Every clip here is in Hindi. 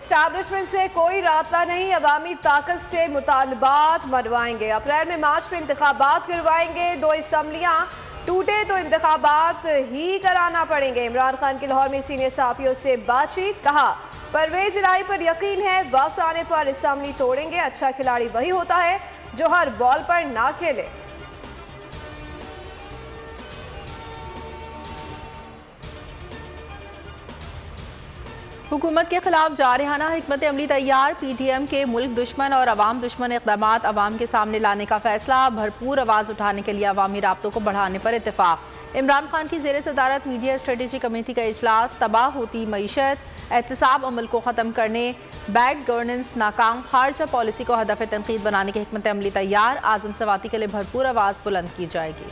एस्टैब्लिशमेंट से कोई राब्ता नहीं, अवामी ताकत से मुतालबात मनवाएंगे। अप्रैल में मार्च में इंतखाबात करवाएंगे। 2 असम्बलियाँ टूटे तो इंतखाबात ही कराना पड़ेंगे। इमरान खान की लाहौर में सीनियर सहाफ़ियों से बातचीत, कहा परवेज इलाही पर यकीन है, वक्त आने पर असम्बली तोड़ेंगे। अच्छा खिलाड़ी वही होता है जो हर बॉल पर ना खेले। हुकूमत के खिलाफ जारहाना हिकमत अमली तैयार। PTM के मुल्क दुश्मन और अवाम दुश्मन इक़दामात अवाम के सामने लाने का फैसला। भरपूर आवाज़ उठाने के लिए अवामी राब्तों को बढ़ाने पर इत्तेफाक। इमरान खान की ज़ेर सदारत मीडिया स्ट्रेटेजी कमेटी का इजलास। तबाह होती मईशत, एहतसाब अमल को ख़त्म करने, बैड गवर्नेंस नाकाम, खारजा पॉलिसी को हदफ तनकीद बनाने की हिकमत अमली तैयार। आज़म सवाती के लिए भरपूर आवाज़ बुलंद की जाएगी।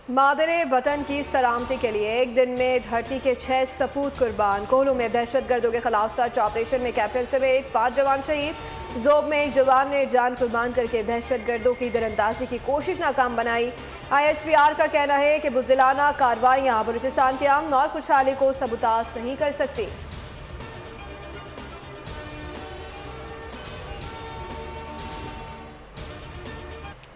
मादरे वतन की सलामती के लिए एक दिन में धरती के 6 सपूत कुर्बान। कोहलू में दहशतगर्दों के खिलाफ सर्च ऑपरेशन में कैप्टन समेत 5 जवान शहीद। ज़ोब में एक जवान ने जान कुर्बान करके दहशतगर्दों की दरअंदाजी की कोशिश नाकाम बनाई। ISPR का कहना है कि बुज़दिलाना कार्रवाइयाँ बलूचिस्तान की अमन और खुशहाली को सबूतास नहीं कर सकती।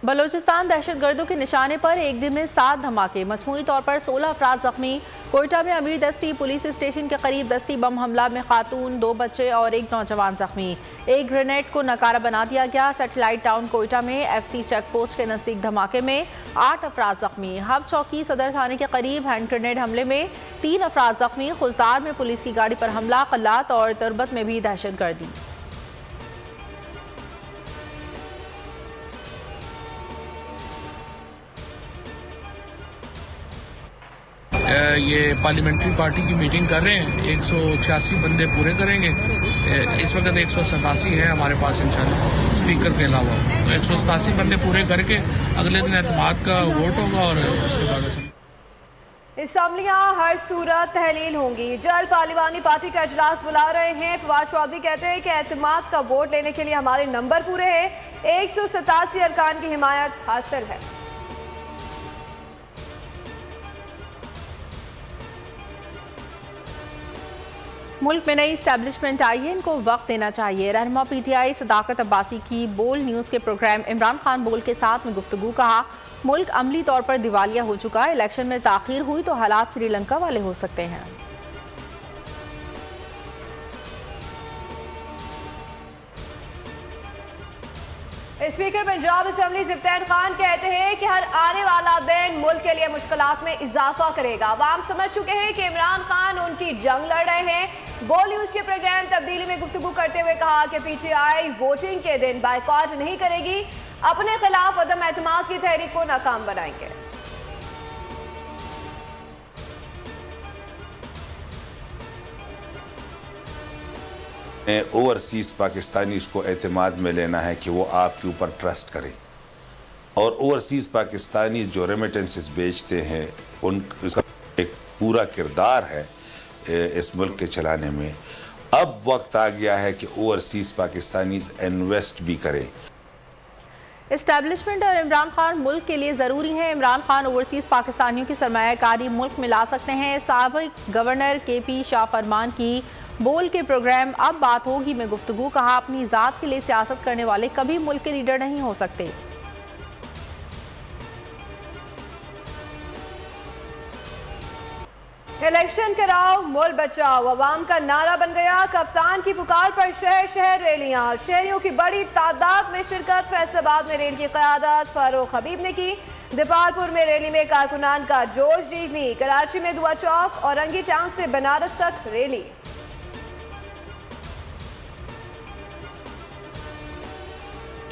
बलूचिस्तान दहशतगर्दों के निशाने पर एक दिन में 7 धमाके, मजमूई तौर पर 16 अफराद जख्मी। कोयटा में अमीर दस्ती पुलिस स्टेशन के करीब दस्ती बम हमला में खातून, 2 बच्चे और 1 नौजवान जख्मी। एक ग्रेनेड को नकारा बना दिया गया। सैटेलाइट टाउन कोयटा में FC चेक पोस्ट के नजदीक धमाके में 8 अफराद जख्मी। हब चौकी सदर थाने के करीब हैंड ग्रेनेड हमले में 3 अफराद जख्मी। खुजदार में पुलिस की गाड़ी पर हमला, कल्लात और तुरबत में भी दहशतगर्दी। ये पार्लियामेंट्री पार्टी की मीटिंग कर रहे हैं। 186 बंदे पूरे करेंगे। इस वक्त 187 है हमारे पास इंशाल्लाह, स्पीकर के अलावा। तो 187 बंदे पूरे करके अगले दिन एतमाद का वोट होगा और उसके बाद असम्बलियाँ हर सूरत तहलील होंगी। जल्द पार्लिमानी पार्टी का इजलास बुला रहे हैं। फवाद चौधरी कहते हैं कि एतमाद का वोट लेने के लिए हमारे नंबर पूरे हैं। 187 अरकान की हिमायत हासिल है। मुल्क में नई इस्टेब्लिशमेंट आई है, इनको वक्त देना चाहिए। रहनुमा PTI सदाकत अब्बासी की बोल न्यूज़ के प्रोग्राम इमरान खान बोल के साथ में गुफ्तगू, कहा मुल्क अमली तौर पर दिवालिया हो चुका है। इलेक्शन में ताखीर हुई तो हालात श्रीलंका वाले हो सकते हैं। स्पीकर पंजाब असम्बली इफ्तिखार खान कहते हैं कि हर आने वाला दिन मुल्क के लिए मुश्किलात में इजाफा करेगा। आवाम समझ चुके हैं कि इमरान खान उनकी जंग लड़ रहे हैं। बोल न्यूज़ के प्रोग्राम तब्दीली में गुफ्तगू करते हुए कहा कि PTI वोटिंग के दिन बायकॉट नहीं करेगी, अपने खिलाफ अदम एतमाद की तहरीक को नाकाम बनाएंगे। ओवरसीज़ पाकिस्तानीज़ को एतमाद में लेना है कि वो आपके ऊपर ट्रस्ट करें, और ओवरसीज़ पाकिस्तानीज़ जो रेमिटेंसेस बेचते हैं उसका एक पूरा किरदार है इस मुल्क के चलाने में। अब वक्त आ गया है कि ओवरसीज़ पाकिस्तानीज़ इन्वेस्ट भी करें। इस्टेब्लिशमेंट और इमरान खान मुल्क के लिए ज़रूरी है। इमरान खान ओवरसीज़ पाकिस्तानियों की सरमायाकारी मुल्क में ला सकते हैं। साबिक गवर्नर KP शाह फरमान की बोल के प्रोग्राम अब बात होगी में गुफ्तगू, कहा अपनी ज़ात के लिए सियासत करने वाले कभी मुल्क के लीडर नहीं हो सकते। इलेक्शन कराओ मुल्क बचाओ अवाम का नारा बन गया। कप्तान की पुकार पर शहर शहर रैलियां, शहरियों की बड़ी तादाद में शिरकत। फैसलाबाद में रैली की क़यादत फारूक हबीब ने की। दीपालपुर में रैली में कारकुनान का जोश जीतनी। कराची में दुआ चौक और रंगी टाउन से बनारस तक रैली।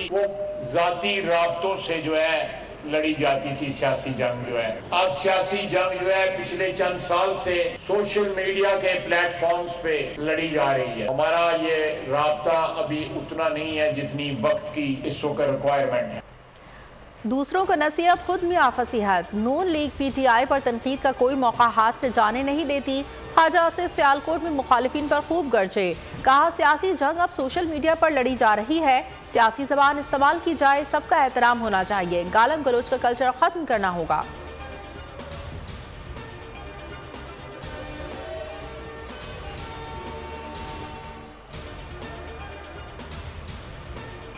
वो जाती राब्तों से जो है लड़ी जाती थी सियासी जंग जो है। अब सियासी जंग जो है पिछले चंद साल से सोशल मीडिया के प्लेटफॉर्म्स पे लड़ी जा रही है। हमारा ये राब्ता अभी उतना नहीं है जितनी वक्त की इस वक्त रिक्वायरमेंट है। दूसरों को नसीहत, खुद में आफसीहत। नून लीग PTI पर तनकीद का कोई मौका हाथ से जाने नहीं देती। ख्वाजा आसिफ सियालकोट में मुखालिफिन पर खूब गरजे, कहा सियासी जंग अब सोशल मीडिया पर लड़ी जा रही है। सियासी ज़बान इस्तेमाल की जाए, सबका एहतराम होना चाहिए। गालम गलोच का कल्चर ख़त्म करना होगा।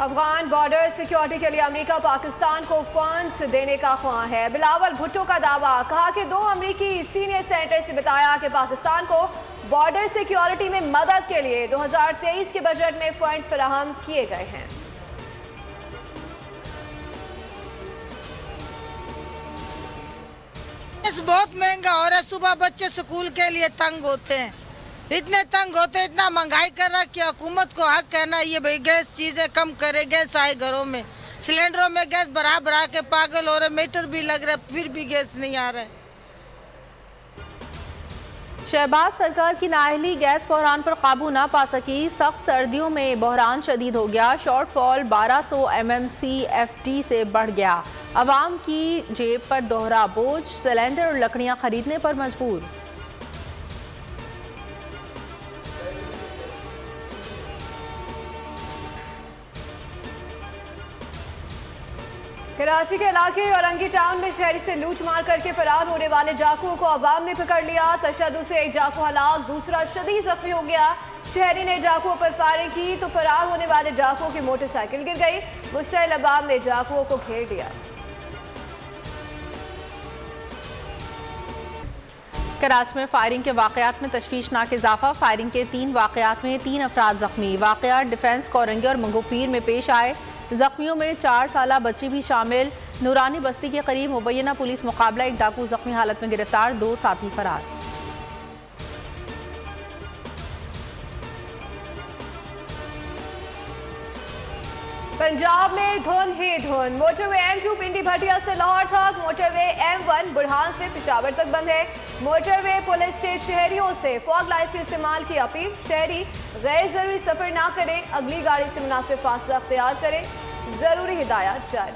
अफगान बॉर्डर सिक्योरिटी के लिए अमेरिका पाकिस्तान को फंड्स देने का ख्वाह है। बिलावल भुट्टो का दावा, कहा कि 2 अमेरिकी सीनियर सेनेटर से बताया कि पाकिस्तान को बॉर्डर सिक्योरिटी में मदद के लिए 2023 के बजट में फंड्स फराहम किए गए हैं। बहुत महंगा हो रहा है, सुबह बच्चे स्कूल के लिए तंग होते हैं, इतने तंग होते हैं, इतना महंगाई कर रहा कि हुकूमत को हक कहना ये भाई गैस चीजें कम करे। गैस आए घरों में, सिलेंडरों में गैस भरा के पागल हो रहे, मीटर भी लग रहा है फिर भी गैस नहीं आ रहा है। शहबाज सरकार की नाअहली गैस बहरान पर काबू ना पा सकी। सख्त सर्दियों में बहरान शदीद हो गया। शॉर्टफॉल 1200 MMCFT से बढ़ गया। अवाम की जेब पर दोहरा बोझ, सिलेंडर और लकड़ियां खरीदने पर मजबूर। कराची के इलाके औरंगी टाउन में शहरी से लूट मार करके फरार होने वाले डाकुओं को अवाम ने पकड़ लिया। तशद्दुद से एक डाकू हलाक, दूसरा शदीद जख्मी हो गया। शहरी ने डाकुओं पर फायरिंग की तो फरार होने वाले डाकुओं की मोटरसाइकिल गिर गई। मुश्तइल अवाम ने डाकुओं को घेर लिया। कराची में फायरिंग के वाकयात में तशवीशनाक इजाफा। फायरिंग के 3 वाकयात में 3 अफराद जख्मी। वाकयात डिफेंस कोरंगी और मंगोपीर में पेश आए। जख्मियों में 4 साला बच्ची भी शामिल। नूरानी बस्ती के करीब मुबैना पुलिस मुकाबला, एक डाकू जख्मी हालत में गिरफ्तार, 2 साथी फरार। पंजाब में धुंध ही धुंध। मोटरवे M2 पिंडी भटिया से लाहौर तक, मोटरवे M1 बुरहान से पेशावर तक बंद है। मोटरवे पुलिस के शहरियों से फॉग लाइट्स के इस्तेमाल की अपील। शहरी गैर जरूरी सफर ना करें, अगली गाड़ी से मुनासिब फासला अख्तियार करें, जरूरी हिदायत जारी।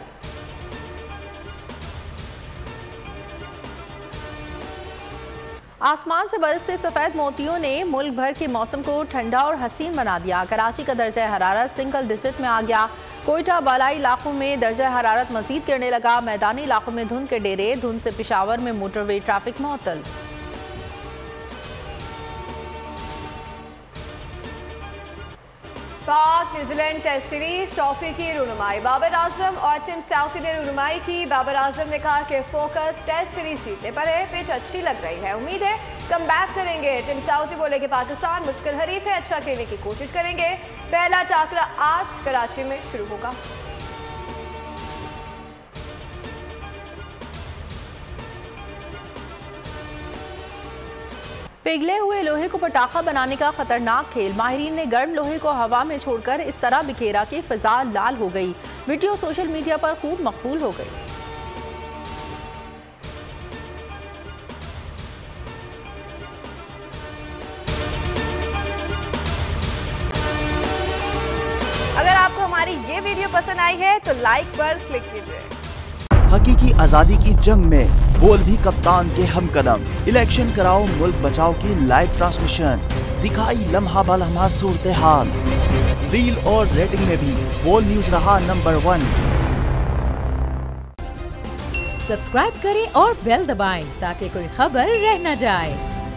आसमान से बरसते सफेद मोतियों ने मुल्क भर के मौसम को ठंडा और हसीन बना दिया। कराची का दर्जा हरारत सिंगल डिजिट में आ गया। कोयटा बालाई इलाकों में दर्जा हरारत मजीद गिरने लगा। मैदानी इलाकों में धुंध के डेरे। धुंध से पेशावर में मोटरवे ट्रैफिक मुअत्तल। पाक न्यूजीलैंड टेस्ट सीरीज ट्रॉफी की रुनुमाई। बाबर आजम और टिम साउथी ने रुनुमाई की। बाबर आजम ने कहा कि फोकस टेस्ट सीरीज जीतने पर है। पिच अच्छी लग रही है, उम्मीद है कम बैक करेंगे। टिम साउथी बोले कि पाकिस्तान मुश्किल हरीफ है, अच्छा खेलने की कोशिश करेंगे। पहला टाकरा आज कराची में शुरू होगा। पिघले हुए लोहे को पटाखा बनाने का खतरनाक खेल। माहिरीन ने गर्म लोहे को हवा में छोड़कर इस तरह बिखेरा कि फिजा लाल हो गई। वीडियो सोशल मीडिया पर खूब मकबूल हो गई। अगर आपको हमारी ये वीडियो पसंद आई है तो लाइक पर क्लिक कीजिए। हकीकी आजादी की जंग में बोल भी कप्तान के हमकदम। इलेक्शन कराओ मुल्क बचाओ की लाइव ट्रांसमिशन। दिखाई लम्हा ब लम्हा सूरत हाल। रील और रेटिंग में भी बोल न्यूज रहा नंबर 1। सब्सक्राइब करें और बेल दबाएं ताकि कोई खबर रह न जाए।